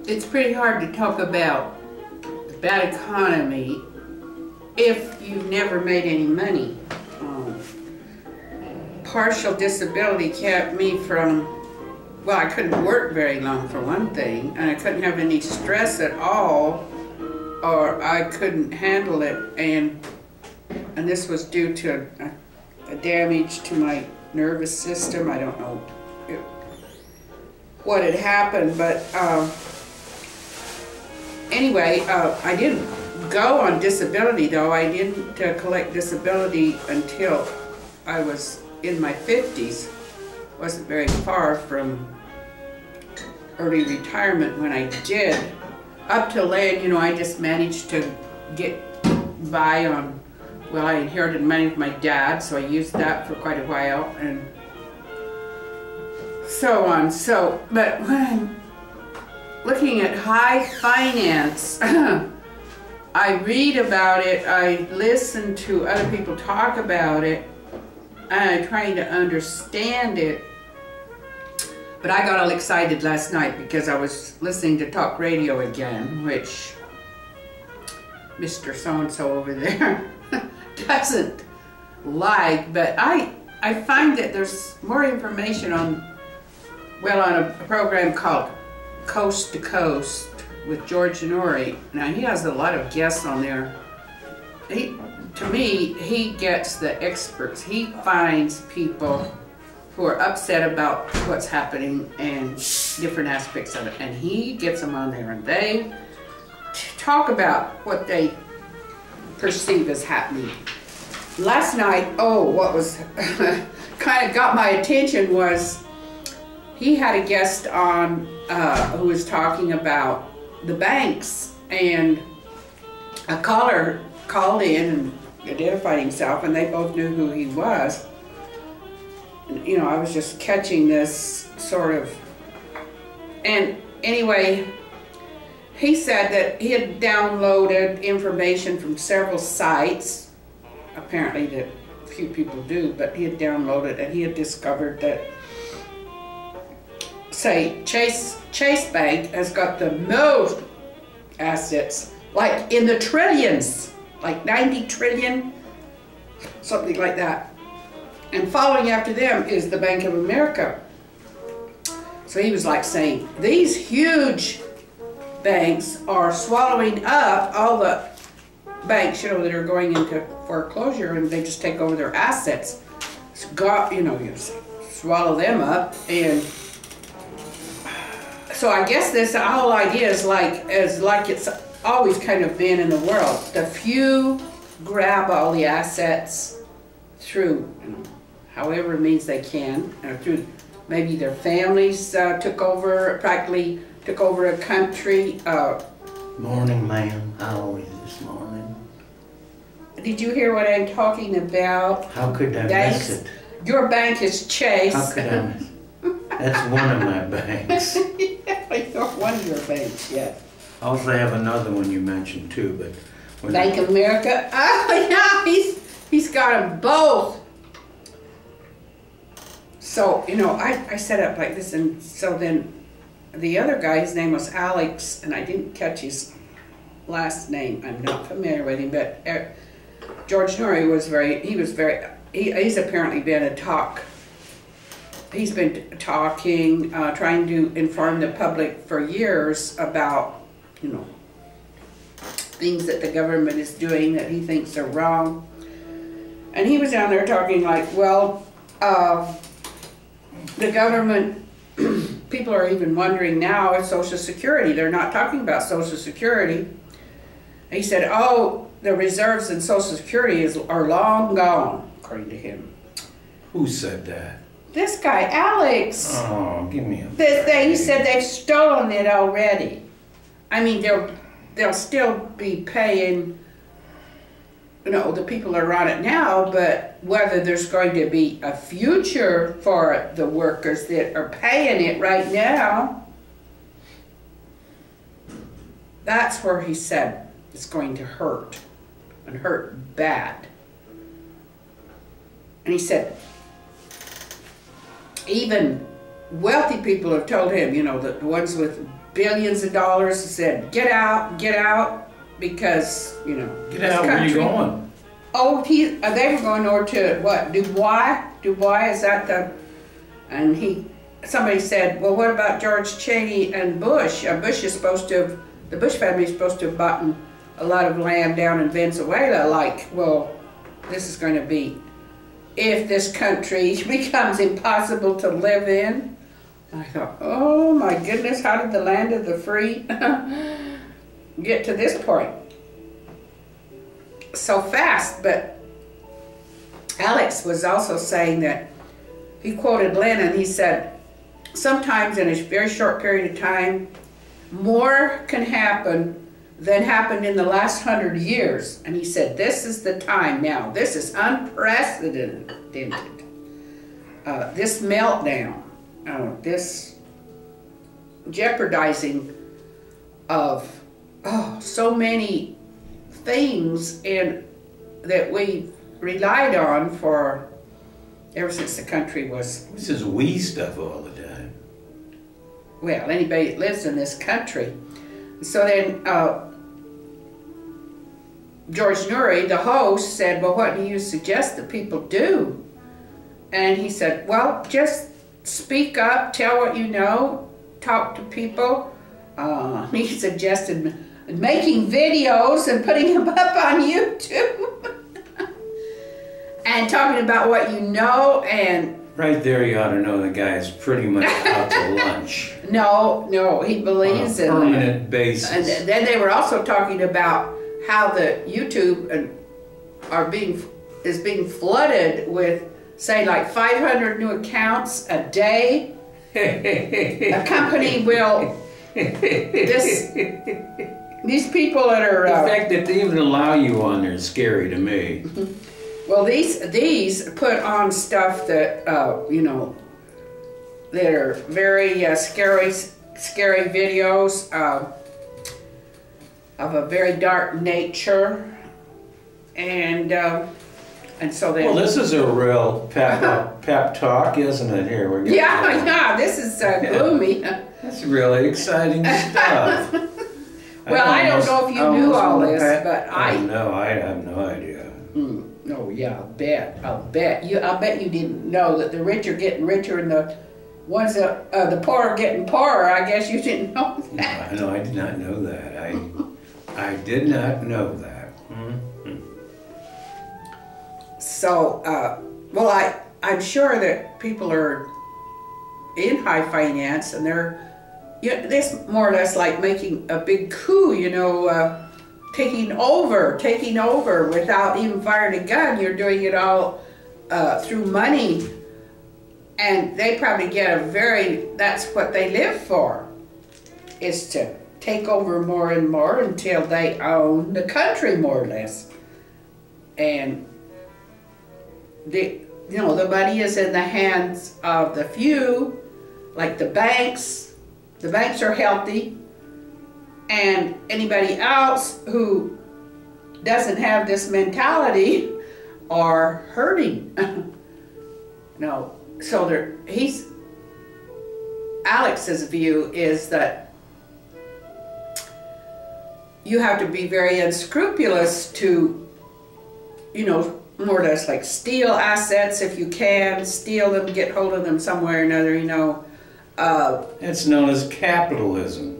it's pretty hard to talk about the bad economy if you've never made any money. Partial disability kept me from, well, I couldn't work very long for one thing, and I couldn't have any stress at all, or I couldn't handle it, and this was due to a damage to my nervous system. I don't know what had happened, but anyway, I didn't go on disability though. I didn't collect disability until I was in my 50s. Wasn't very far from early retirement when I did. Up till then, you know, I just managed to get by on, well, I inherited money from my dad, so I used that for quite a while, and so on. So, but when I'm looking at high finance, I read about it, I listen to other people talk about it, and I'm trying to understand it. But I got all excited last night because I was listening to talk radio again, which Mr. So-and-so over there doesn't like, but I find that there's more information on, well, on a program called Coast to Coast with George Norrie. Now, he has a lot of guests on there. To me, he gets the experts. He finds people who are upset about what's happening and different aspects of it, and he gets them on there, and they talk about what they perceive as happening. Last night, what was kind of got my attention was he had a guest on who was talking about the banks, and a caller called in and identified himself, and they both knew who he was. You know, I was just catching this sort of, and anyway, he said that he had downloaded information from several sites, apparently that few people do, but he had downloaded, and he had discovered that, say, Chase Bank has got the most assets, like in the trillions, like 90 trillion, something like that. And following after them is the Bank of America. So he was like saying, these huge banks are swallowing up all the banks, you know, that are going into foreclosure, and they just take over their assets. You know, you swallow them up, and so I guess this whole idea is like it's always kind of been in the world. The few grab all the assets through, you know, however means they can, through maybe their families practically took over a country. Morning, ma'am. How are you this morning? Did you hear what I'm talking about? How could I Banks? miss it? Your bank is Chase. How could I miss it? That's one of my banks. Yeah, you're one of your banks, yeah. I also have another one you mentioned too, but when Bank of America. Oh yeah, he's got them both. So, you know, I set up like this, and so then the other guy, his name was Alex, and I didn't catch his last name. I'm not familiar with him, but George Norrie he's apparently been he's been talking, trying to inform the public for years about, you know, things that the government is doing that he thinks are wrong. And he was down there talking like, well, the government, people are even wondering now if Social Security, they're not talking about Social Security. He said, oh, the reserves in Social Security are long gone, according to him. Who said that? This guy, Alex. Oh, give me a He said they've stolen it already. I mean, they'll still be paying, you know, the people that are on it now, but whether there's going to be a future for the workers that are paying it right now, that's where he said it's going to hurt, and hurt bad. And he said, even wealthy people have told him, you know, the ones with billions of dollars said, get out, because, you know. Get out, where are you going? Oh, they were going over to, what, Dubai? Dubai, is that the, and somebody said, well, what about George Cheney and Bush? Bush is supposed to have, the Bush family is supposed to have bought a lot of land down in Venezuela. Like, well, this is going to be, if this country becomes impossible to live in. I thought, oh my goodness, how did the land of the free get to this point so fast? But Alex was also saying that, he quoted Lennon, he said, sometimes in a very short period of time, more can happen than happened in the last 100 years. And he said, this is the time now. This is unprecedented. This meltdown, this jeopardizing of so many things that we relied on for ever since the country was... This is we stuff all the time. Well, anybody that lives in this country. So then George Noory, the host, said, well, what do you suggest that people do? And he said, well, just speak up, tell what you know, talk to people. He suggested making videos and putting them up on YouTube. And talking about what you know, and... Right there you ought to know the guy is pretty much out to lunch. No, he believes in... On a permanent basis. And then they were also talking about how the YouTube is being flooded with, say, like 500 new accounts a day. A company will... These people that are... The fact that they even allow you on there is scary to me. Well, these put on stuff that, you know, that are very scary videos of a very dark nature, and so they... Well, this is a real pep talk, isn't it? Here we're getting... Yeah, this is gloomy. That's really exciting stuff. Well, I don't know if you knew all this, but No, I have no idea. Oh yeah, I'll bet you didn't know that the rich are getting richer and the ones that the poor are getting poorer. I guess you didn't know that. No, I did not know that. I did not know that. So, well, I'm sure that people are in high finance, and they're, you know, this more or less like making a big coup, you know, taking over without even firing a gun. You're doing it all through money, and they probably get that's what they live for, is to take over more and more until they own the country more or less. And the money is in the hands of the few, like the banks. The banks are healthy. And anybody else who doesn't have this mentality are hurting. No, so Alex's view is that you have to be very unscrupulous to, you know, more or less like steal assets if you can, steal them, get hold of them somewhere or another, you know. It's known as capitalism.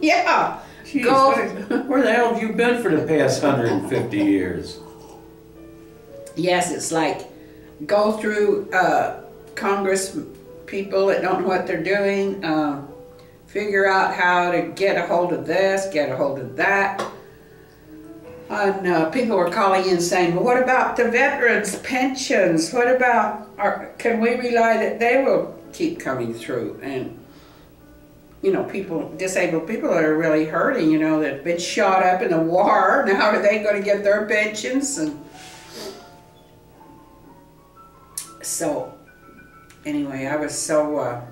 Yeah. Jeez, where the hell have you been for the past 150 years? Yes, it's like go through Congress people that don't know what they're doing, figure out how to get a hold of this, get a hold of that. And people were calling in saying, well, what about the veterans' pensions? What about, can we rely that they will keep coming through? And, you know, disabled people that are really hurting, you know, that have been shot up in the war, now are they going to get their pensions? And so, anyway, I was so,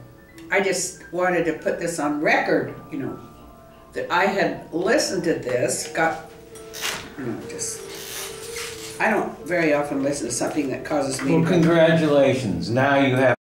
I just wanted to put this on record, you know, that I had listened to this, you know, I don't very often listen to something that causes me Well, congratulations. Now you have